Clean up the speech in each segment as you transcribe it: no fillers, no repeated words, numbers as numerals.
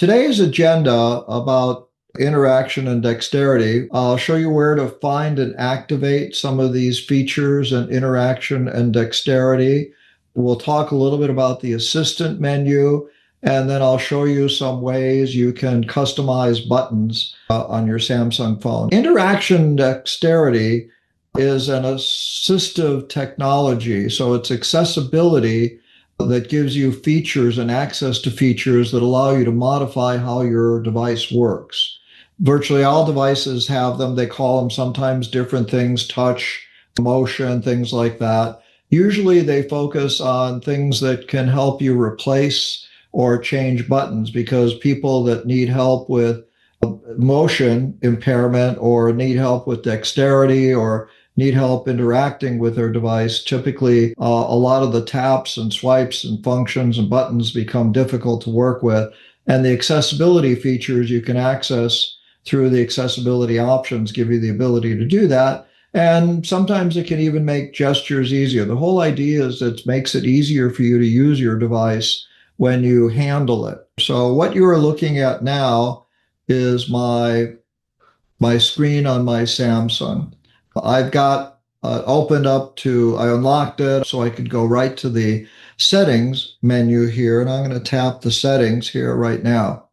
Today's agenda about interaction and dexterity, I'll show you where to find and activate some of these features in interaction and dexterity. We'll talk a little bit about the assistant menu, and then I'll show you some ways you can customize buttons on your Samsung phone. Interaction dexterity is an assistive technology, so it's accessibility that gives you features and access to features that allow you to modify how your device works. Virtually all devices have them. They call them sometimes different things, touch, motion, things like that. Usually they focus on things that can help you replace or change buttons, because people that need help with motion impairment or need help with dexterity or need help interacting with their device, typically a lot of the taps and swipes and functions and buttons become difficult to work with. And the accessibility features you can access through the accessibility options give you the ability to do that. And sometimes it can even make gestures easier. The whole idea is it makes it easier for you to use your device when you handle it. So what you are looking at now is my screen on my Samsung. I've got opened up to, I unlocked it so I could go right to the settings menu here, and I'm going to tap the settings here right now.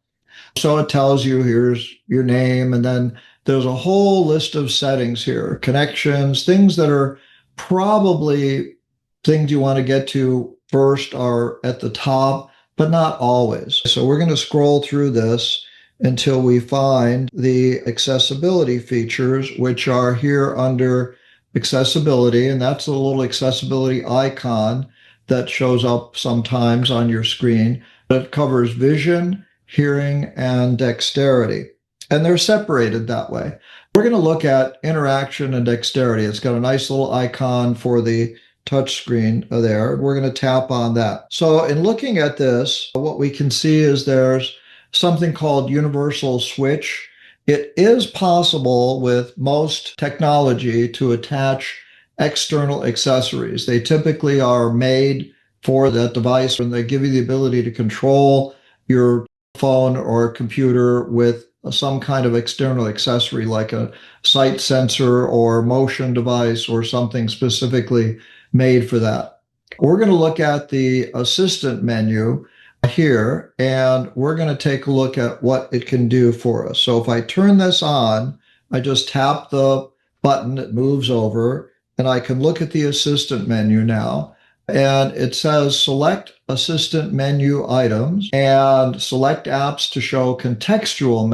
So it tells you here's your name, and then there's a whole list of settings here, connections, things that are probably things you want to get to first are at the top, but not always. So we're going to scroll through this until we find the accessibility features, which are here under accessibility. And that's a little accessibility icon that shows up sometimes on your screen. It covers vision, hearing, and dexterity. And they're separated that way. We're going to look at interaction and dexterity. It's got a nice little icon for the touch screen there. We're going to tap on that. So in looking at this, what we can see is there's something called universal switch. It is possible with most technology to attach external accessories. They typically are made for that device, and they give you the ability to control your phone or computer with some kind of external accessory like a sight sensor or motion device or something specifically made for that. We're going to look at the assistant menu here, and we're going to take a look at what it can do for us. So if I turn this on, I just tap the button, it moves over, and I can look at the assistant menu now. And it says select assistant menu items and select apps to show contextual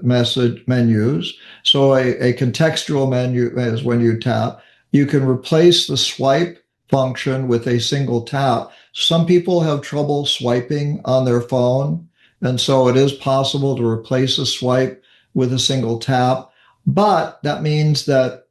message menus. So a contextual menu is when you tap. You can replace the swipe function with a single tap. Some people have trouble swiping on their phone, and so it is possible to replace a swipe with a single tap, but that means that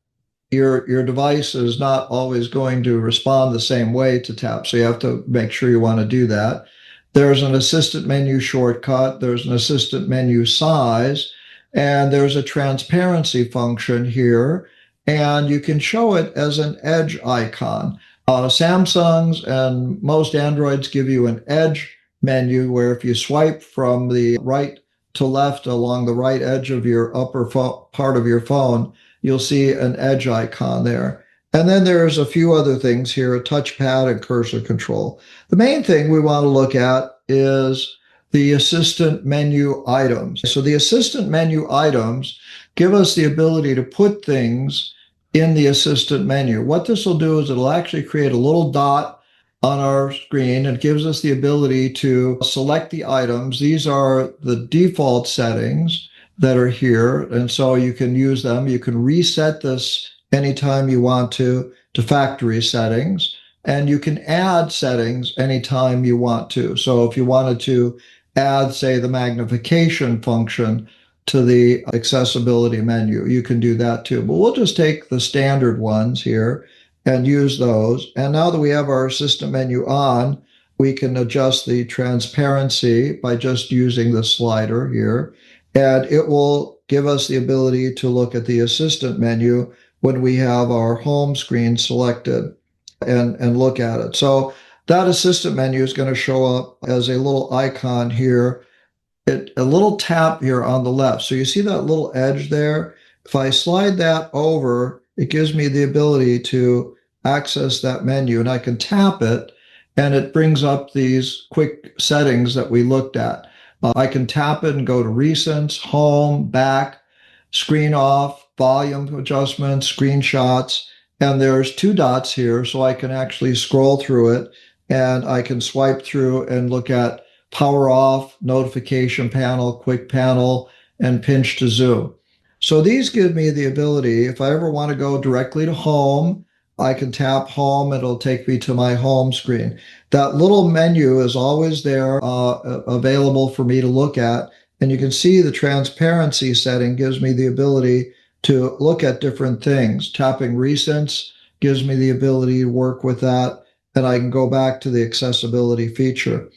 your device is not always going to respond the same way to tap, so you have to make sure you want to do that. There's an assistant menu shortcut, there's an assistant menu size, and there's a transparency function here, and you can show it as an edge icon. Samsungs and most Androids give you an edge menu where if you swipe from the right to left along the right edge of your upper part of your phone, you'll see an edge icon there. And then there's a few other things here, a touchpad and cursor control. The main thing we want to look at is the assistant menu items. So the assistant menu items give us the ability to put things in the assistant menu. What this will do is it'll actually create a little dot on our screen. It gives us the ability to select the items. These are the default settings that are here, and so you can use them. You can reset this anytime you want to factory settings, and you can add settings anytime you want to. So if you wanted to add, say, the magnification function to the accessibility menu, you can do that too. But we'll just take the standard ones here and use those. And now that we have our assistant menu on, we can adjust the transparency by just using the slider here. And it will give us the ability to look at the assistant menu when we have our home screen selected and look at it. So that assistant menu is going to show up as a little icon here a little tap here on the left. So you see that little edge there? If I slide that over, it gives me the ability to access that menu, and I can tap it and it brings up these quick settings that we looked at. I can tap it and go to recents, home, back, screen off, volume adjustments, screenshots, and there's two dots here, so I can actually scroll through it and I can swipe through and look at power off, notification panel, quick panel, and pinch to zoom. So these give me the ability, if I ever want to go directly to home, I can tap home, it'll take me to my home screen. That little menu is always there, available for me to look at. And you can see the transparency setting gives me the ability to look at different things. Tapping recents gives me the ability to work with that, and I can go back to the accessibility feature.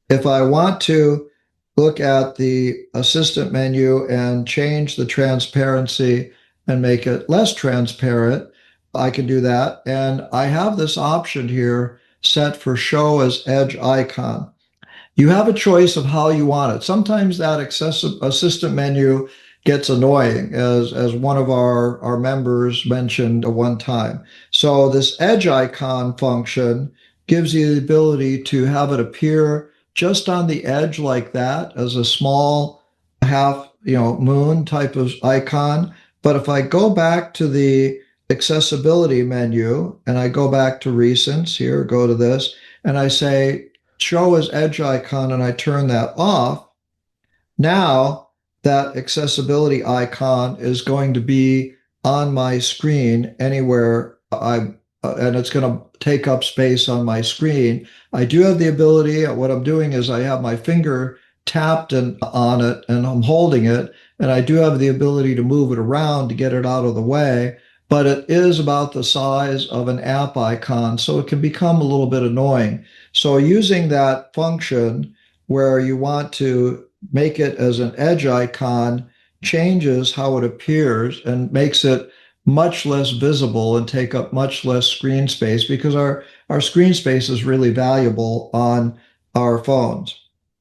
If I want to look at the assistant menu and change the transparency and make it less transparent, I can do that. And I have this option here set for show as edge icon. You have a choice of how you want it. Sometimes that assistant menu gets annoying, as one of our members mentioned at one time. So this edge icon function gives you the ability to have it appear just on the edge like that as a small half, moon type of icon. But if I go back to the accessibility menu and I go back to recents here, go to this, and I say show as edge icon and I turn that off, now that accessibility icon is going to be on my screen anywhere and it's going to take up space on my screen. I do have the ability, what I'm doing is I have my finger tapped on it and I'm holding it, and I do have the ability to move it around to get it out of the way, but it is about the size of an app icon, so it can become a little bit annoying. So using that function where you want to make it as an edge icon changes how it appears and makes it much less visible and take up much less screen space, because our screen space is really valuable on our phones.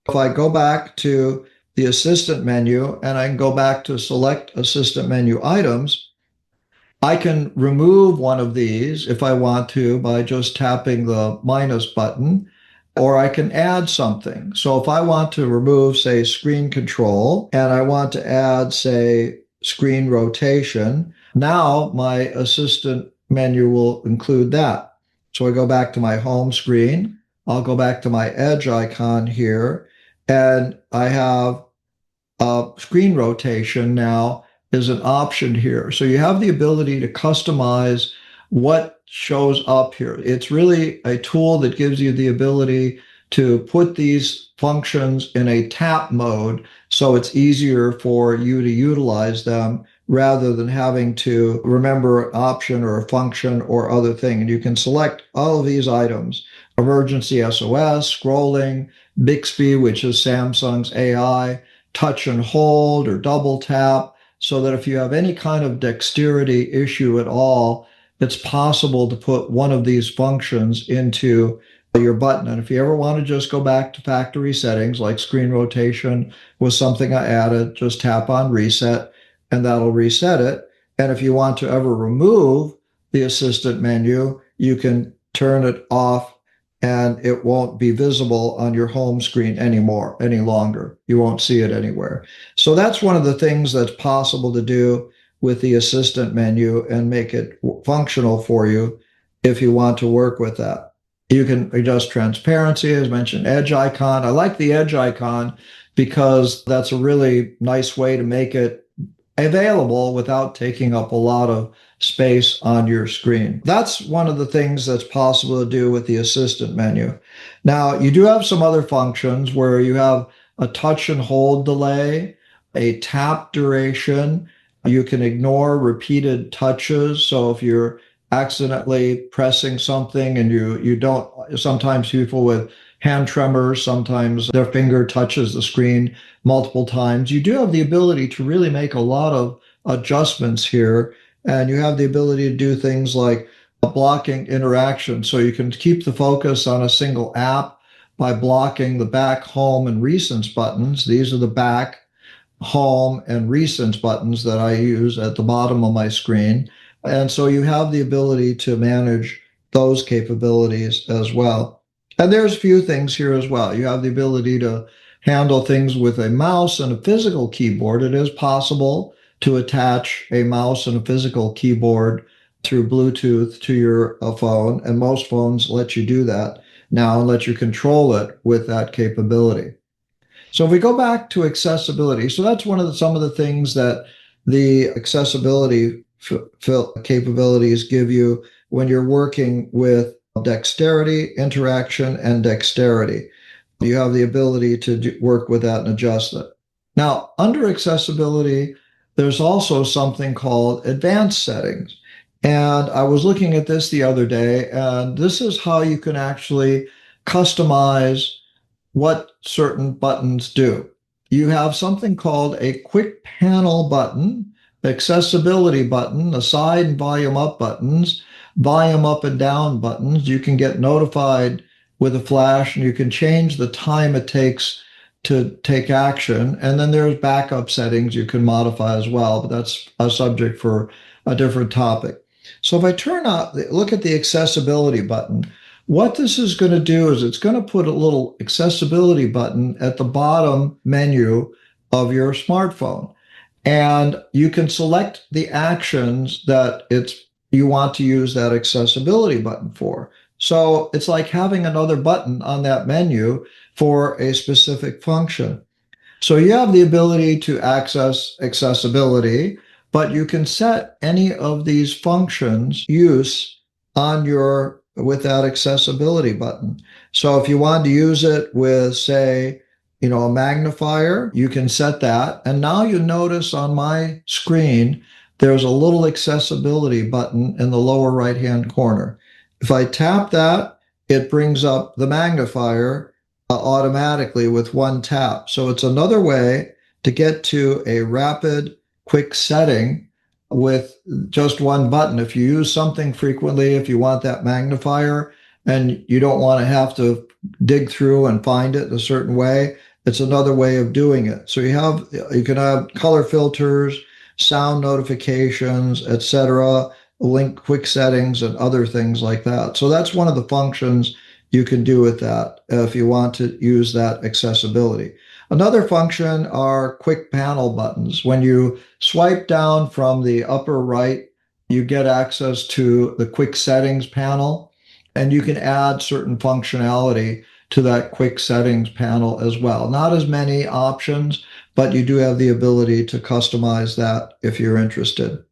If I go back to the assistant menu and I can go back to select assistant menu items, I can remove one of these if I want to by just tapping the minus button, or I can add something. So if I want to remove, say, screen control, and I want to add, say, screen rotation, now my assistant menu will include that. So I go back to my home screen, I'll go back to my edge icon here, and I have screen rotation now is an option here. So you have the ability to customize what shows up here. It's really a tool that gives you the ability to put these functions in a tap mode so it's easier for you to utilize them rather than having to remember an option or a function or other thing. And you can select all of these items: emergency SOS, scrolling, Bixby, which is Samsung's AI, touch and hold or double tap, so that if you have any kind of dexterity issue at all, it's possible to put one of these functions into your button. And if you ever want to just go back to factory settings, like screen rotation was something I added, just tap on reset and that'll reset it. And if you want to ever remove the assistant menu, you can turn it off and it won't be visible on your home screen any longer. You won't see it anywhere. So that's one of the things that's possible to do with the assistant menu and make it functional for you if you want to work with that. You can adjust transparency, as mentioned, edge icon. I like the edge icon because that's a really nice way to make it available without taking up a lot of space on your screen. That's one of the things that's possible to do with the assistant menu. Now, you do have some other functions where you have a touch and hold delay, a tap duration. You can ignore repeated touches. So if you're accidentally pressing something and you don't, sometimes people with hand tremors, sometimes their finger touches the screen multiple times. You do have the ability to really make a lot of adjustments here, and you have the ability to do things like blocking interaction. So you can keep the focus on a single app, by blocking the back, home, and recents buttons. These are the back, home, and recents buttons that I use at the bottom of my screen. And so you have the ability to manage those capabilities as well. And there's a few things here as well. You have the ability to handle things with a mouse and a physical keyboard. It is possible to attach a mouse and a physical keyboard through Bluetooth to your phone, and most phones let you do that now and let you control it with that capability. So if we go back to accessibility, so that's some of the things that the accessibility capabilities give you when you're working with dexterity, interaction, and dexterity. You have the ability to work with that and adjust it. Now, under accessibility, there's also something called advanced settings. And I was looking at this the other day, and this is how you can actually customize what certain buttons do. You have something called a quick panel button, accessibility button, the side and volume up buttons, volume up and down buttons. You can get notified with a flash, and you can change the time it takes to take action. And then there's backup settings you can modify as well, but that's a subject for a different topic. So if I look at the accessibility button, what this is going to do is it's going to put a little accessibility button at the bottom menu of your smartphone. And you can select the actions that you want to use that accessibility button for. So it's like having another button on that menu for a specific function. So you have the ability to access accessibility, but you can set any of these functions use with that accessibility button. So if you want to use it with, say, a magnifier, you can set that. And now you notice on my screen, there's a little accessibility button in the lower right-hand corner. If I tap that, it brings up the magnifier automatically with one tap. So it's another way to get to a rapid, quick setting with just one button. If you use something frequently, if you want that magnifier and you don't want to have to dig through and find it a certain way, it's another way of doing it. So you can have color filters, sound notifications, etc., link quick settings, and other things like that. So that's one of the functions you can do with that if you want to use that accessibility. Another function are quick panel buttons. When you swipe down from the upper right, you get access to the quick settings panel, and you can add certain functionality to that quick settings panel as well. Not as many options, but you do have the ability to customize that if you're interested.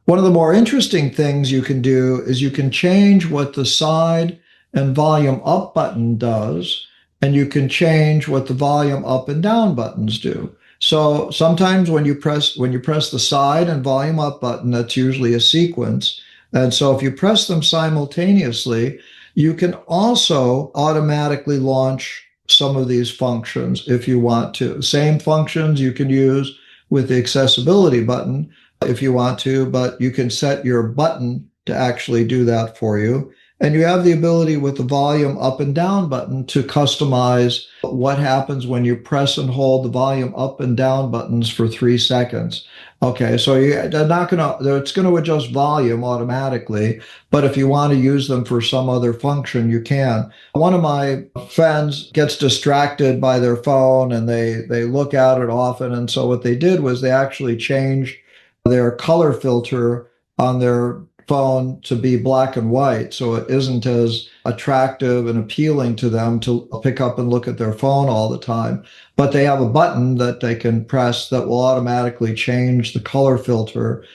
One of the more interesting things you can do is you can change what the side and volume up button does, and you can change what the volume up and down buttons do. So sometimes when you press the side and volume up button, that's usually a sequence. And so if you press them simultaneously, you can also automatically launch some of these functions if you want to. Same functions you can use with the accessibility button if you want to, but you can set your button to actually do that for you. And you have the ability with the volume up and down button to customize what happens when you press and hold the volume up and down buttons for 3 seconds. Okay, so it's going to adjust volume automatically, but if you want to use them for some other function, you can. One of my friends gets distracted by their phone and they look at it often. And so what they did was they actually changed their color filter on their phone to be black and white, so it isn't as attractive and appealing to them to pick up and look at their phone all the time. But they have a button that they can press that will automatically change the color filter,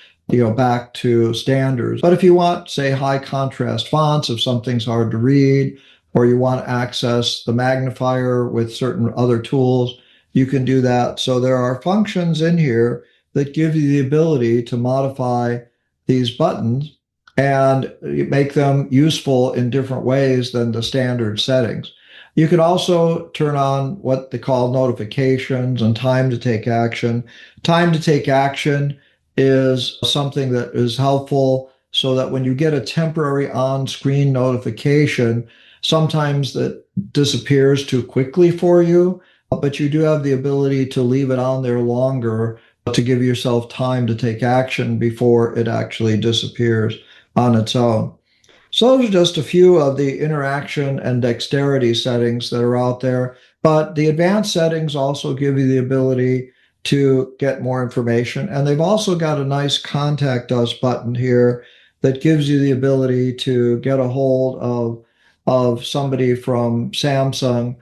back to standards. But if you want, say, high contrast fonts, if something's hard to read, or you want to access the magnifier with certain other tools, you can do that. So there are functions in here that give you the ability to modify these buttons and make them useful in different ways than the standard settings. You can also turn on what they call notifications and time to take action. Time to take action is something that is helpful so that when you get a temporary on-screen notification, sometimes that disappears too quickly for you, but you do have the ability to leave it on there longer to give yourself time to take action before it actually disappears on its own. So those are just a few of the interaction and dexterity settings that are out there. But the advanced settings also give you the ability to get more information. And they've also got a nice contact us button here that gives you the ability to get a hold of somebody from Samsung.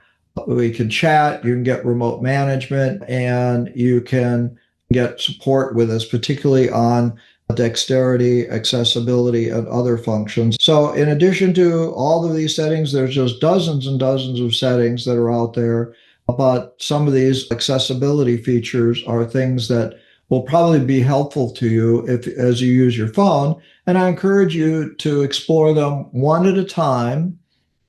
We can chat, you can get remote management, and you can get support with us, particularly on dexterity, accessibility, and other functions. So in addition to all of these settings, there's just dozens and dozens of settings that are out there. But some of these accessibility features are things that will probably be helpful to you if as you use your phone. And I encourage you to explore them one at a time,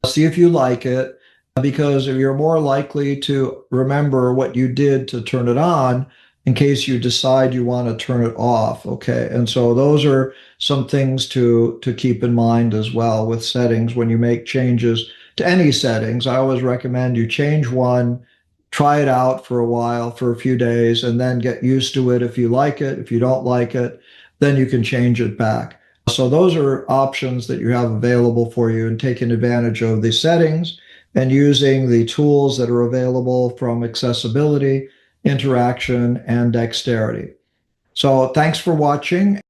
see if you like it, because you're more likely to remember what you did to turn it on in case you decide you want to turn it off. Okay. And so those are some things to keep in mind as well with settings when you make changes to any settings. I always recommend you change one, try it out for a while, for a few days, and then get used to it. If you like it, if you don't like it, then you can change it back. So those are options that you have available for you, and taking advantage of the settings and using the tools that are available from accessibility, interaction, and dexterity. So thanks for watching.